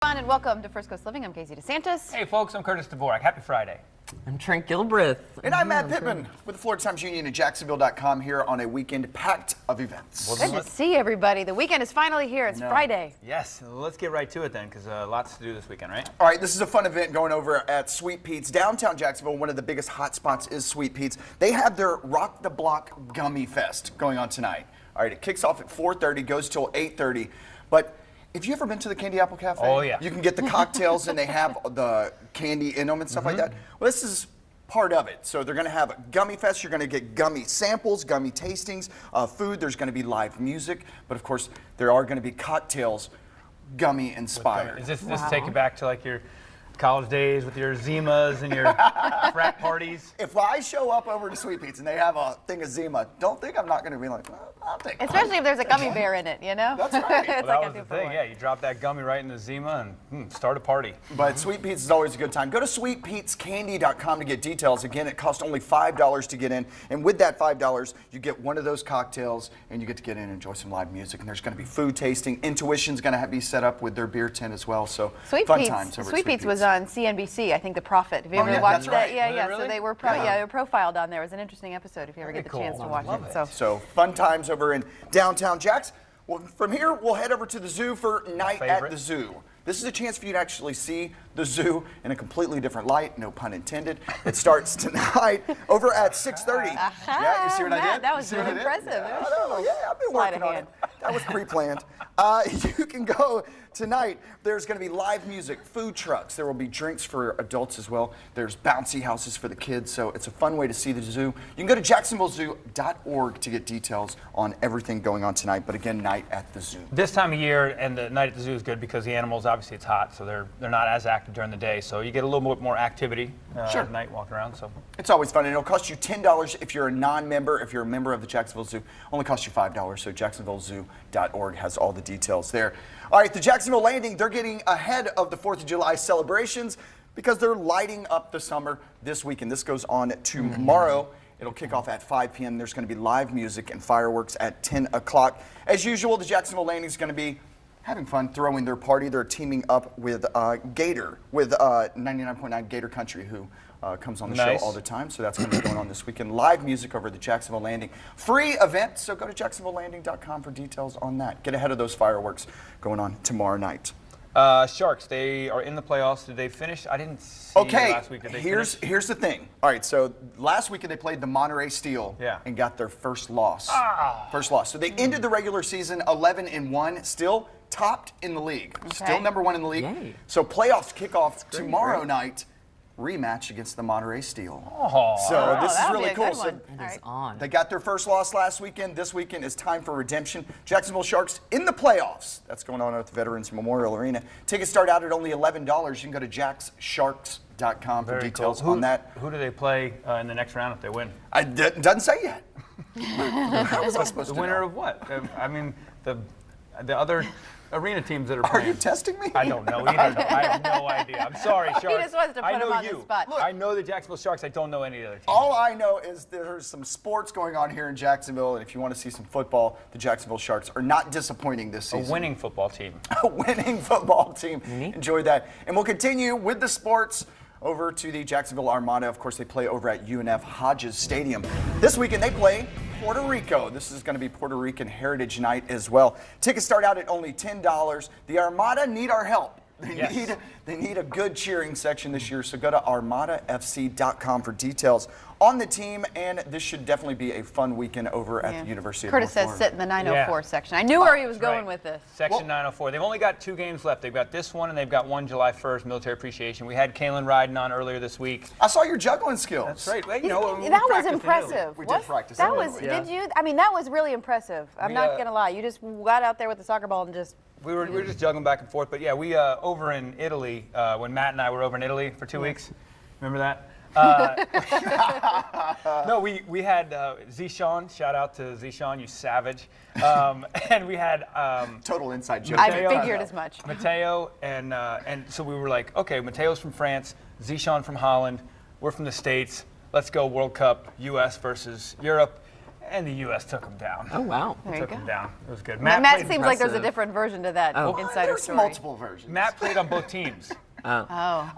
fun, and welcome to First Coast Living. I'm Casey DeSantis. Hey folks, I'm Curtis Dvorak. Happy Friday. I'm Trent Gilbreth. And I'm Matt Pittman with the Florida Times Union at Jacksonville.com here on a weekend packed of events. Good to see everybody. The weekend is finally here. It's Friday. Yes, let's get right to it then, because lots to do this weekend, right? All right, this is a fun event going over at Sweet Pete's. Downtown Jacksonville, one of the biggest hot spots is Sweet Pete's. They have their Rock the Block Gummy Fest going on tonight. All right, it kicks off at 4:30, goes till 8:30. But have you ever been to the Candy Apple Cafe? Oh, yeah. You can get the cocktails and they have the candy in them and stuff like that. Well, this is part of it. So they're going to have a gummy fest. You're going to get gummy samples, gummy tastings, food. There's going to be live music. But of course, there are going to be cocktails gummy inspired. Is this take you back to like your college days with your Zimas and your frat parties? If I show up over to Sweet Pete's and they have a thing of Zima, don't think I'm not going to be like, well, I'll take it. Especially if there's a gummy bear in it, you know? That's right. It's Well, like that a was the thing. Yeah, you drop that gummy right in the Zima and start a party. But Sweet Pete's is always a good time. Go to sweetpetescandy.com to get details. Again, it costs only $5 to get in. And with that $5, you get one of those cocktails and you get to get in and enjoy some live music. And there's going to be food tasting. Intuition's going to be set up with their beer tent as well. So fun times over at Sweet Pete's was on CNBC, I think The Prophet. Have you ever watched that? Right. Yeah, Was yeah. it really? So they were they were profiled on there. It was an interesting episode if you ever get the chance to watch it. So fun times over in downtown Jacks. Well, from here, we'll head over to the zoo for Night at the Zoo. This is a chance for you to actually see the zoo in a completely different light, no pun intended. It starts tonight over at 6:30. Yeah, you see what I did? That was really impressive. Yeah, I know. Yeah, I've been working on it. That was pre-planned. You can go tonight. There's going to be live music, food trucks. There will be drinks for adults as well. There's bouncy houses for the kids, so it's a fun way to see the zoo. You can go to jacksonvillezoo.org to get details on everything going on tonight. But again, Night at the Zoo. This time of year and the Night at the Zoo is good because the animals, obviously it's hot, so they're not as active during the day. So you get a little bit more activity at night walking around. So it's always fun, and it'll cost you $10 if you're a non-member. If you're a member of the Jacksonville Zoo, only costs you $5. So jacksonvillezoo.org has all the details there. All right, the Jacksonville Landing, they're getting ahead of the 4th of July celebrations because they're lighting up the summer this weekend. This goes on tomorrow. It'll kick off at 5 p.m. There's going to be live music and fireworks at 10 o'clock. As usual, the Jacksonville Landing is going to be having fun, throwing their party. They're teaming up with Gator, with 99.9 Gator Country, who comes on the show all the time. So that's going to be going on this weekend. Live music over at the Jacksonville Landing. Free event, so go to jacksonvillelanding.com for details on that. Get ahead of those fireworks going on tomorrow night. Sharks, they are in the playoffs. Did they finish? I didn't see last week. Did they here's the thing. All right, so last weekend they played the Monterey Steel and got their first loss. First loss. So they ended the regular season 11-1, still topped in the league. Still number 1 in the league. Yay. So playoffs kick off tomorrow night. Rematch against the Monterey Steel. So this is really cool. So they got their first loss last weekend. This weekend is time for redemption. Jacksonville Sharks in the playoffs. That's going on at the Veterans Memorial Arena. Tickets start out at only $11. You can go to jackssharks.com for details on that. Who do they play in the next round if they win? It doesn't say yet. How was I supposed to know? The winner of what? I mean, the other arena teams that are playing. Are you testing me? I don't know either. I have no idea. I'm sorry, Sharks. He just wants to put him on the spot. Look, I know the Jacksonville Sharks. I don't know any other teams. All I know is there's some sports going on here in Jacksonville, and if you want to see some football, the Jacksonville Sharks are not disappointing this season. A winning football team. A winning football team. Enjoy that. And we'll continue with the sports over to the Jacksonville Armada. Of course, they play over at UNF Hodges Stadium. This weekend, they play Puerto Rico. This is going to be Puerto Rican Heritage Night as well. Tickets start out at only $10. The Armada need our help. They need a good cheering section this year, so go to armadafc.com for details on the team, and this should definitely be a fun weekend over at the University of North Florida. Curtis says sit in the 904 section. I knew where he was going with this. Section 904. They've only got 2 games left. They've got this one, and they've got one July 1st, Military Appreciation. We had Kalen riding on earlier this week. I saw your juggling skills. That's right. Well, you know, that was impressive. We did practice. That was. Did you? I mean, that was really impressive. I'm not gonna lie. You just got out there with the soccer ball and just. We were just juggling back and forth, but yeah, we over in Italy when Matt and I were over in Italy for 2 weeks. Remember that? No, we had Zishan. Shout out to Zishan, you savage. And we had total inside joke. I figured as much. Mateo and so we were like, okay, Mateo's from France, Zishan from Holland. We're from the States. Let's go World Cup, U.S. versus Europe. And the U.S. took him down. Oh, wow. There you Took go. him down. It was good. Matt played- seems like there's a impressive. different version to that insider There's story. multiple versions. Matt played on both teams. Oh.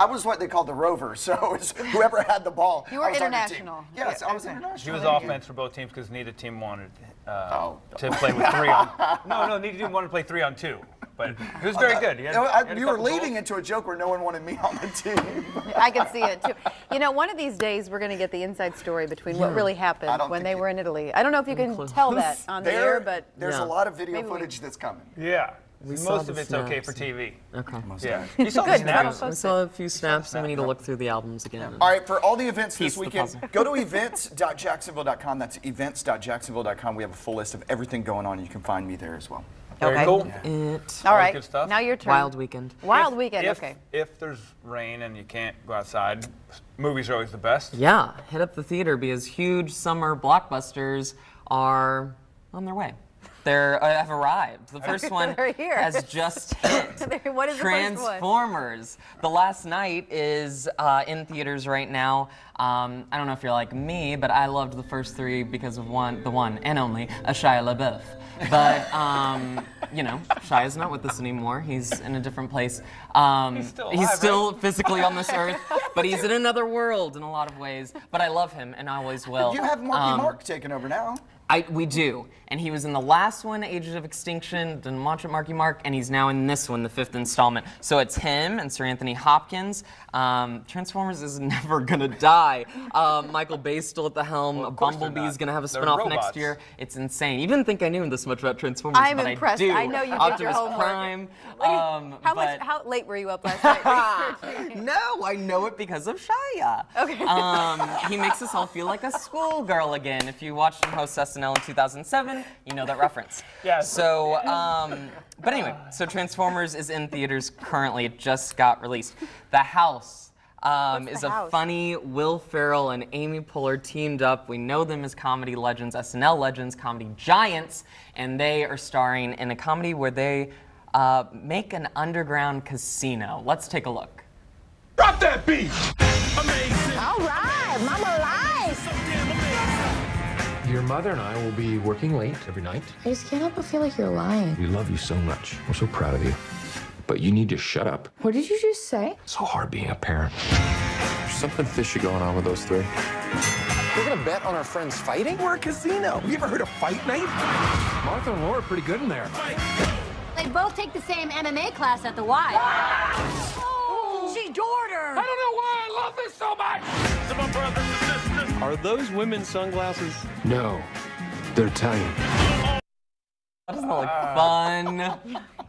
I was what they called the rover, so it's whoever had the ball. You were I was on the team. international. Yes, I was Okay. international. He was offense for both teams because neither team wanted to play with 3 on. No, neither team wanted to play 3 on 2. But he was very good. He had You were couple leading goals. into a joke where no one wanted me on the team. I can see it too. You know, one of these days we're going to get the inside story between what really happened when they were in Italy. I don't know if you can tell that on the air, but there's a lot of video footage that's coming. Yeah. saw Most the of it's okay for snaps. TV. Okay. Yeah. You saw the Good. snaps? I saw a few snaps, and we need to look through the albums again. All right, for all the events Piece this the weekend, puzzle. go to events.jacksonville.com. That's events.jacksonville.com. We have a full list of everything going on. You can find me there as well. Very Okay. cool. all right. good stuff. Now your turn. Wild weekend. Wild weekend. Okay. If there's rain and you can't go outside, movies are always the best. Yeah, hit up the theater because huge summer blockbusters are on their way. They're have arrived. The first one They're here. has just hit. What is the first one? Transformers. The Last Night is in theaters right now. I don't know if you're like me, but I loved the first 3 because of the one and only Shia LaBeouf. But you know, Shia's not with us anymore. He's in a different place. He's still alive, He's still physically on this earth, but he's in another world in a lot of ways. But I love him, and I always will. You have Marky Mark taking over now. We do, and he was in the last one, Ages of Extinction, didn't watch it, Marky Mark, and he's now in this one, the 5th installment. So it's him and Sir Anthony Hopkins. Transformers is never gonna die. Michael Bay's still at the helm. Of course they're Bumblebee's not. gonna have a They're spinoff robots. next year. It's insane. You didn't think I knew this much about Transformers, I'm but impressed. I do. I know you did Optimus your homework. Prime. How late were you up last night researching? No, I know it because of Shia. Okay. He makes us all feel like a schoolgirl again. If you watched him host SNL in 2007, you know that reference. Yes. So, but anyway, so Transformers is in theaters currently. It just got released. The House is The a House? funny Will Ferrell and Amy Poehler teamed up. We know them as comedy legends, SNL legends, comedy giants, and they are starring in a comedy where they make an underground casino. Let's take a look. Drop that beat! All right, Mama lies. Your mother and I will be working late every night. I just can't help but feel like you're lying. We love you so much. We're so proud of you. But you need to shut up. What did you just say? It's so hard being a parent. There's something fishy going on with those 3. We're gonna bet on our friends fighting? We're a casino. You ever heard of Fight Night? Martha and Laura are pretty good in there. They both take the same MMA class at the Y. She adored her. I don't know why I love this so much! To my brothers and sisters. Are those women's sunglasses? No, they're Italian. Doesn't that look fun?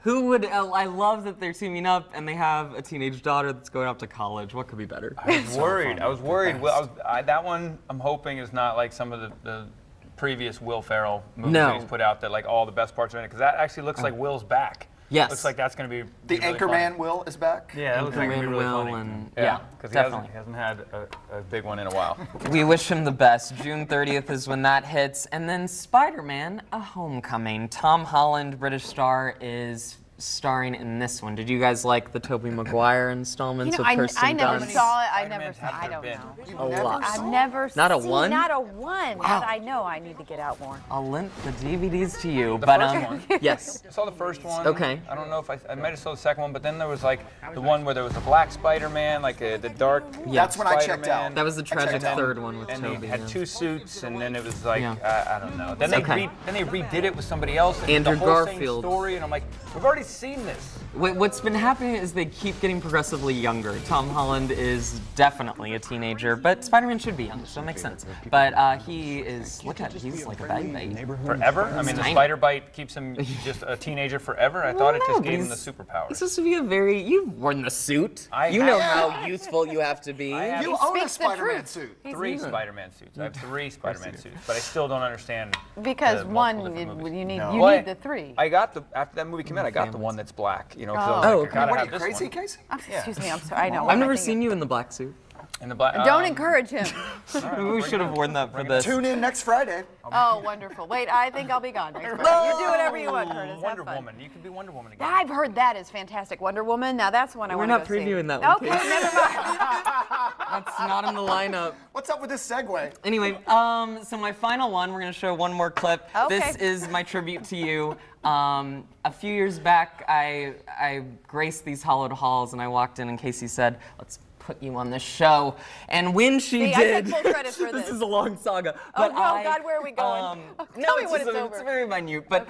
Who would? I love that they're teaming up and they have a teenage daughter that's going off to college. What could be better? I was worried. I was worried. Well, that one I'm hoping is not like some of the previous Will Ferrell movies that he's put out that like all the best parts are in it, because that actually looks like Will's back. Yes. Looks like that's going to be The really Anchorman funny. Will is back. Yeah, that looks like it's going to be really Will funny. and- Yeah, yeah, because definitely. he hasn't had a big one in a while. We wish him the best. June 30th is when that hits. And then Spider-Man, A Homecoming. Tom Holland, British star, is starring in this one. Did you guys like the Tobey Maguire installments with Kirsten I never Dunst? saw it. I never Spider-Man's saw have I there don't been? know. A lot. I've never Not a seen one? Not a one. Wow. But I know I need to get out more. I'll link the DVDs to you. The but first one? yes. I saw the first one. Okay. I don't know if I might have saw the second one, but then there was like the one where there was a black Spider-Man, like the dark. Yeah. That's when I checked Spider-Man. out. That was the tragic checked out. third one with And Tobey. they had yeah. 2 suits, and then it was like Yeah. I don't know. Then Okay. they redid it with somebody else. And Andrew the whole Garfield. Same story, and I'm like, we've already seen this. What's been happening is they keep getting progressively younger. Tom Holland is definitely a teenager, but Spider-Man should be young, so it makes sense. But he is, look at, he's like a baby. Forever? I mean, the tiny. spider bite keeps him just a teenager forever? I thought it No, just but gave him the he's superpowers. supposed to be a very, you've worn the suit. You know how useful you have to be. I have You own a speaks the Spider-Man truth. suit. 3 Spider-Man suits. I have 3 Spider-Man suits, but I still don't understand. Because the one, multiple different movies. you need No. you Well, need the 3. I got after that movie came out, I got the one that's black. You know, 'cause I was Oh, like, okay. I gotta What are have you, this crazy, one. Casey? Excuse me, I'm sorry. I know. I've never seen you in the black suit. In the black. Don't encourage him. Maybe we should have worn that for this. Tune in next Friday. Oh, wonderful. Wait, I think I'll be gone next Friday. You do whatever you want, Curtis. Have Wonder fun. Woman. You could be Wonder Woman again. I've heard that is fantastic. Wonder Woman. Now that's one I We're want to not go see. previewing that one, Okay, Casey. never mind. That's not in the lineup. What's up with this segue? Anyway, so my final one, we're going to show one more clip. Okay. This is my tribute to you. A few years back, I graced these hollowed halls, and I walked in, and Casey said, "Let's put you on the show." And when she did, I take full credit for this is a long saga. But God, where are we going? No, me when it's over. It's very minute. But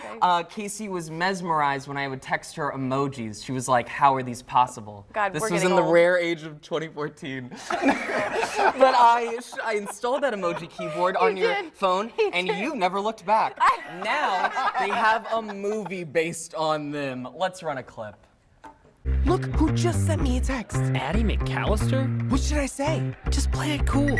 Casey was mesmerized when I would text her emojis. She was like, "How are these possible?" God, this we're was getting in the old. rare age of 2014. But I installed that emoji keyboard on your phone, and you've never looked back. Now they have a movie based on them. Let's run a clip. Look who just sent me a text. Addie McAllister? What should I say? Just play it cool.